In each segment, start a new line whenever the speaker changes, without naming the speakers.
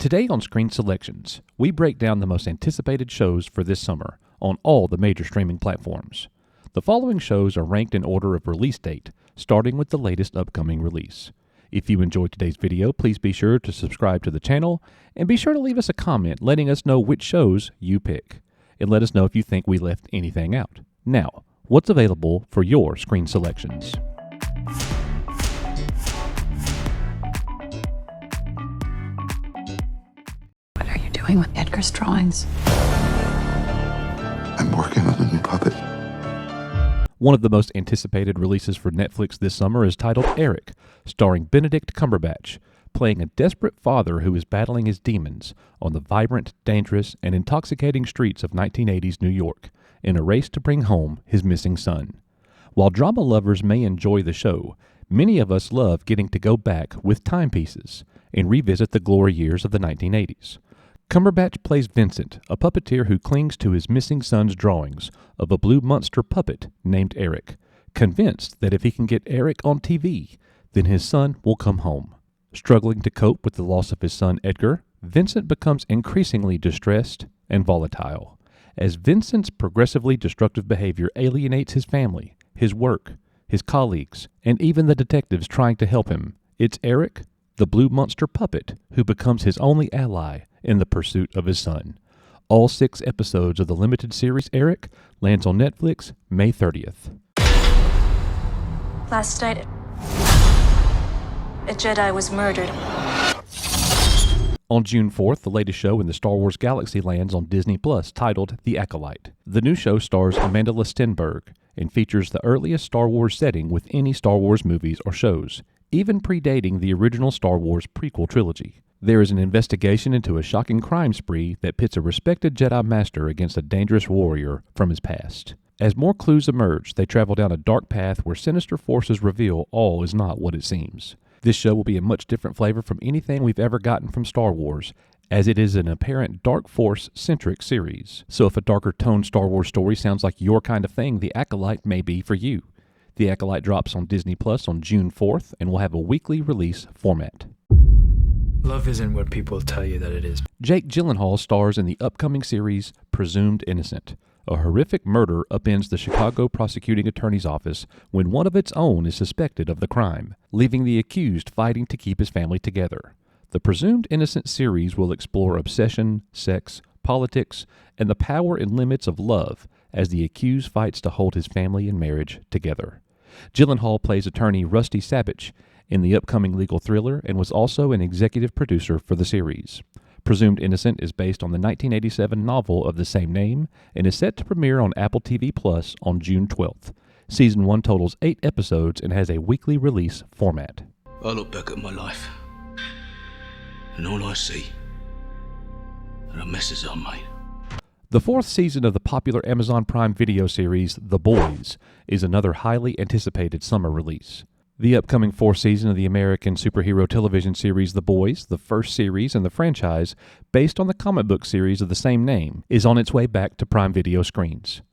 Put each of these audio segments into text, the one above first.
Today on Screen Selections, we break down the most anticipated shows for this summer on all the major streaming platforms. The following shows are ranked in order of release date, starting with the latest upcoming release. If you enjoyed today's video, please be sure to subscribe to the channel, and be sure to leave us a comment letting us know which shows you pick. And let us know if you think we left anything out. Now, what's available for your Screen Selections?
What are you doing with Edgar's drawings?
I'm working on a new puppet.
One of the most anticipated releases for Netflix this summer is titled Eric, starring Benedict Cumberbatch, playing a desperate father who is battling his demons on the vibrant, dangerous, and intoxicating streets of 1980s New York in a race to bring home his missing son. While drama lovers may enjoy the show, many of us love getting to go back with timepieces and revisit the glory years of the 1980s. Cumberbatch plays Vincent, a puppeteer who clings to his missing son's drawings of a blue monster puppet named Eric, convinced that if he can get Eric on TV, then his son will come home. Struggling to cope with the loss of his son Edgar, Vincent becomes increasingly distressed and volatile. As Vincent's progressively destructive behavior alienates his family, his work, his colleagues, and even the detectives trying to help him, it's Eric, the blue monster puppet, who becomes his only ally in the pursuit of his son. All 6 episodes of the limited series Eric lands on Netflix May 30th.
Last night, a Jedi was murdered.
On June 4th, the latest show in the Star Wars galaxy lands on Disney Plus, titled The Acolyte. The new show stars Amanda Stenberg and features the earliest Star Wars setting with any Star Wars movies or shows, even predating the original Star Wars prequel trilogy. There is an investigation into a shocking crime spree that pits a respected Jedi Master against a dangerous warrior from his past. As more clues emerge, they travel down a dark path where sinister forces reveal all is not what it seems. This show will be a much different flavor from anything we've ever gotten from Star Wars, as it is an apparent Dark Force-centric series. So if a darker toned Star Wars story sounds like your kind of thing, The Acolyte may be for you. The Acolyte drops on Disney Plus on June 4th and will have a weekly release format.
Love isn't what people tell you that it is.
Jake Gyllenhaal stars in the upcoming series Presumed Innocent. A horrific murder upends the Chicago prosecuting attorney's office when one of its own is suspected of the crime, leaving the accused fighting to keep his family together. The Presumed Innocent series will explore obsession, sex, politics, and the power and limits of love as the accused fights to hold his family and marriage together. Gyllenhaal plays attorney Rusty Sabich in the upcoming legal thriller and was also an executive producer for the series. Presumed Innocent is based on the 1987 novel of the same name and is set to premiere on Apple TV Plus on June 12th. Season 1 totals 8 episodes and has a weekly release format.
I look back at my life, and all I see are the messes I made.
The 4th season of the popular Amazon Prime Video series The Boys is another highly anticipated summer release. The upcoming 4th season of the American superhero television series The Boys, the first series in the franchise based on the comic book series of the same name, is on its way back to Prime Video screens.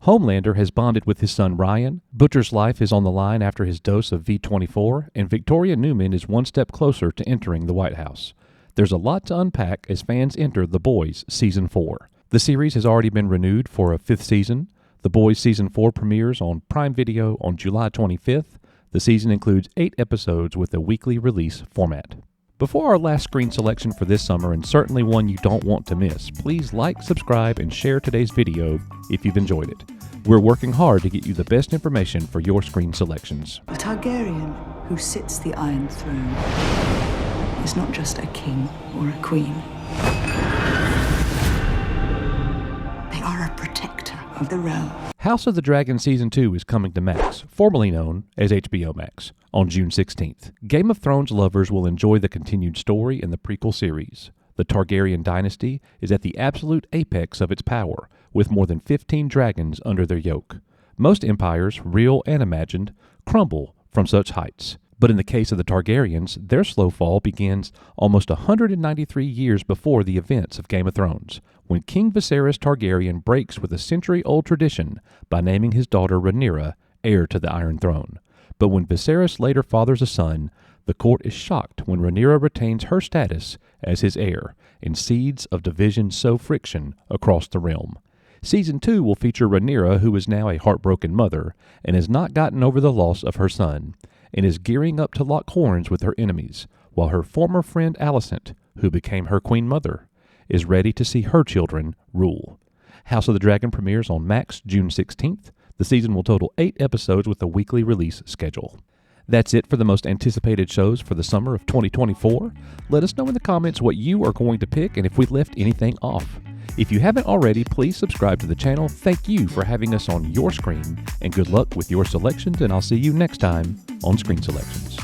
Homelander has bonded with his son Ryan, Butcher's life is on the line after his dose of V24, and Victoria Newman is one step closer to entering the White House. There's a lot to unpack as fans enter The Boys Season 4. The series has already been renewed for a 5th season. The Boys Season 4 premieres on Prime Video on July 25th. The season includes 8 episodes with a weekly release format. Before our last screen selection for this summer, and certainly one you don't want to miss, please like, subscribe, and share today's video if you've enjoyed it. We're working hard to get you the best information for your screen selections.
A Targaryen who sits the Iron Throne is not just a king or a queen. They are a protector of the realm.
House of the Dragon Season 2 is coming to Max, formerly known as HBO Max, on June 16th. Game of Thrones lovers will enjoy the continued story in the prequel series. The Targaryen dynasty is at the absolute apex of its power, with more than 15 dragons under their yoke. Most empires, real and imagined, crumble from such heights. But in the case of the Targaryens, their slow fall begins almost 193 years before the events of Game of Thrones, when King Viserys Targaryen breaks with a century-old tradition by naming his daughter Rhaenyra heir to the Iron Throne. But when Viserys later fathers a son, The court is shocked when Rhaenyra retains her status as his heir, and seeds of division sow friction across the realm. Season 2 will feature Rhaenyra, who is now a heartbroken mother and has not gotten over the loss of her son, and is gearing up to lock horns with her enemies, while her former friend Alicent, who became her queen mother, is ready to see her children rule. House of the Dragon premieres on Max June 16th. The season will total 8 episodes with a weekly release schedule. That's it for the most anticipated shows for the summer of 2024. Let us know in the comments what you are going to pick and if we left anything off. If you haven't already, please subscribe to the channel. Thank you for having us on your screen, and good luck with your selections, and I'll see you next time on Screen Selections.